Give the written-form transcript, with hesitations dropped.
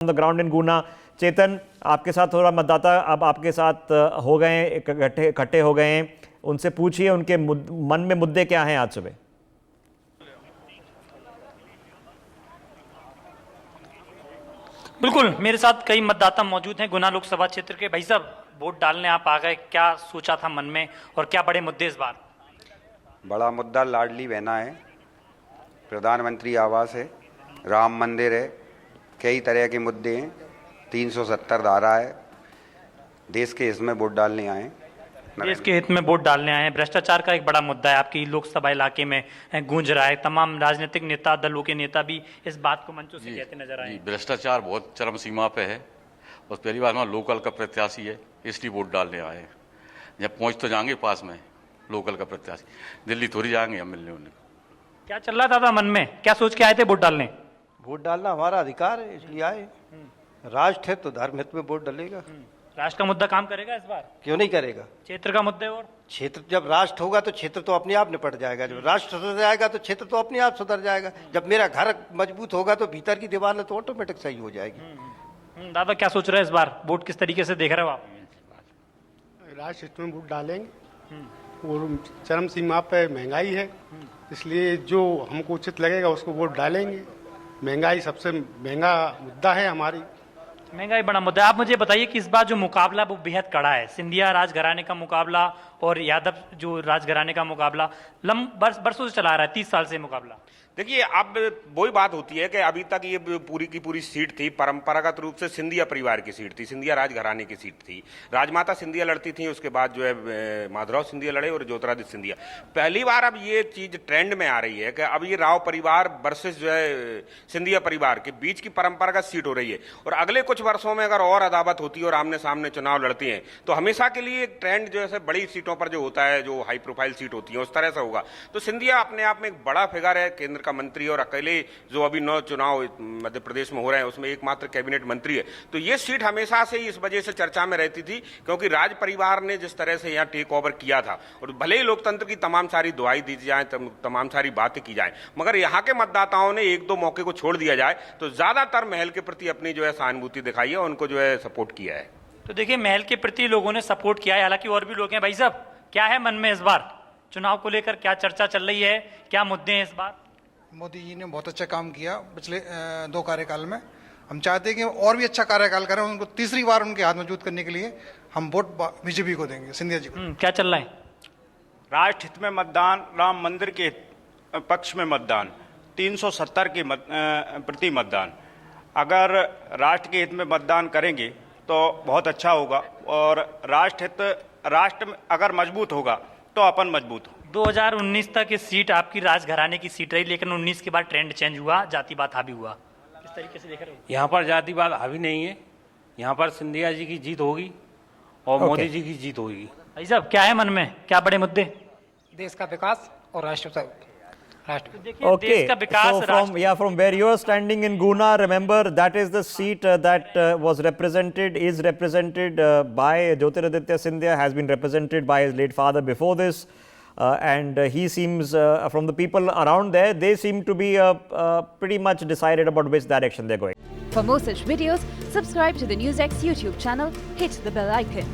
The ground in गुना। चेतन, आपके साथ थोड़ा मतदाता अब आपके साथ हो गए, इकट्ठे हो गए हैं, उनसे पूछिए उनके मन में मुद्दे क्या हैं आज सुबह। बिल्कुल, मेरे साथ कई मतदाता मौजूद हैं गुना लोकसभा क्षेत्र के। भाई साहब, वोट डालने आप आ गए, क्या सोचा था मन में और क्या बड़े मुद्दे इस बार? बड़ा मुद्दा लाडली बहना है, प्रधानमंत्री आवास है, राम मंदिर है, कई तरह के मुद्दे हैं, 370 धारा है। देश के हित में वोट डालने आए हैं। देश के हित में वोट डालने आए हैं। भ्रष्टाचार का एक बड़ा मुद्दा है आपकी लोकसभा इलाके में गूंज रहा है। तमाम राजनीतिक नेता, दलों के नेता भी इस बात को मंचों से कहते नजर आए हैं। भ्रष्टाचार बहुत चरम सीमा पे है और पहली बार में लोकल का प्रत्याशी है, इसलिए वोट डालने आए हैं। जब पहुंच तो जाएंगे पास में, लोकल का प्रत्याशी, दिल्ली थोड़ी जाएंगे हम मिलने उन्हें। क्या चल रहा था मन में, क्या सोच के आए थे वोट डालने? वोट डालना हमारा अधिकार है, इसलिए आए। राष्ट्र है तो धर्म हित में वोट डालेगा। राष्ट्र का मुद्दा काम करेगा इस बार? क्यों नहीं करेगा? क्षेत्र का मुद्दे और क्षेत्र, जब राष्ट्र होगा तो क्षेत्र तो अपने आप निपट जाएगा। जब राष्ट्र सुधर जाएगा तो क्षेत्र तो अपने आप सुधर जाएगा। जब मेरा घर मजबूत होगा तो भीतर की दीवार तो ऑटोमेटिक सही हो जाएगी। दादा, क्या सोच रहे हैं इस बार, वोट किस तरीके से देख रहे हो आप? राष्ट्र हित में वोट डालेंगे और चरम सीमा पे महंगाई है, इसलिए जो हमको उचित लगेगा उसको वोट डालेंगे। महंगाई सबसे महंगा मुद्दा है हमारी। महंगाई बड़ा मुद्दा है। आप मुझे बताइए कि इस बार जो मुकाबला वो बेहद कड़ा है। सिंधिया राजघराने का मुकाबला और यादव जो राजघराने का मुकाबला बरसों से चला रहा है, 30 साल से मुकाबला। देखिए, अब वही बात होती है कि अभी तक ये पूरी की पूरी सीट थी परंपरागत रूप से सिंधिया परिवार की सीट थी, सिंधिया राजघराने की सीट थी। राजमाता सिंधिया लड़ती थी, उसके बाद जो है माधवराव सिंधिया लड़े और ज्योतिरादित्य सिंधिया। पहली बार अब ये चीज ट्रेंड में आ रही है कि अब ये राव परिवार वर्सेस जो है सिंधिया परिवार के बीच की परंपरागत सीट हो रही है। और अगले कुछ वर्षों में अगर और अदावत होती है और आमने सामने चुनाव लड़ती हैं तो हमेशा के लिए एक ट्रेंड जो है बड़ी सीटों पर जो होता है, जो हाई प्रोफाइल सीट होती है, उस तरह से होगा। तो सिंधिया अपने आप में एक बड़ा फिगर है, केंद्र का मंत्री, और अकेले जो अभी 9 चुनाव मध्य प्रदेश में हो रहे हैं उसमें एकमात्र कैबिनेट मंत्री है। तो ये सीट हमेशा से ही इस वजह से चर्चा में रहती थी क्योंकि राज परिवार ने जिस तरह से यहाँ टेक ओवर किया था, और भले ही लोकतंत्र की तमाम सारी दुआई दी जाए, तमाम सारी बातें की जाए, मगर यहाँ के मतदाताओं ने एक दो मौके को छोड़ दिया जाए तो ज्यादातर महल के प्रति अपनी जो है सहानुभूति दिखाई है, उनको जो है सपोर्ट किया है। तो देखिए, महल के प्रति लोगों ने सपोर्ट किया है, हालांकि और भी लोग हैं। भाई साहब, क्या है मन में इस बार चुनाव को लेकर, क्या चर्चा चल रही है, क्या मुद्दे हैं इस बार? मोदी जी ने बहुत अच्छा काम किया पिछले 2 कार्यकाल में। हम चाहते हैं कि और भी अच्छा कार्यकाल करें, उनको तीसरी बार उनके हाथ मजबूत करने के लिए हम वोट बीजेपी को देंगे, सिंधिया जी को। क्या चल रहा है? राष्ट्र हित में मतदान, राम मंदिर के पक्ष में मतदान, 370 के प्रति मतदान। अगर राष्ट्र के हित में मतदान करेंगे तो बहुत अच्छा होगा, और राष्ट्र अगर मजबूत होगा तो अपन मजबूत हो। 2019 तक ये सीट आपकी राजघराने की सीट रही, लेकिन 19 के बाद ट्रेंड चेंज हुआ, जातिवाद हावी हुआ। किस तरीके से देख रहे हो? यहाँ पर जातिवाद हावी नहीं है, यहाँ पर सिंधिया जी की जीत होगी और मोदी जी की जीत होगी। भाई साहब, क्या है मन में, क्या बड़े मुद्दे? देश का विकास और राष्ट्र। Okay, so from where you are standing in Guna, remember that is the seat that is represented by Jyotiraditya Scindia, has been represented by his late father before this, and he seems, from the people around there, they seem to be pretty much decided about which direction they're going. For more such videos, subscribe to the NewsX YouTube channel, hit the bell icon.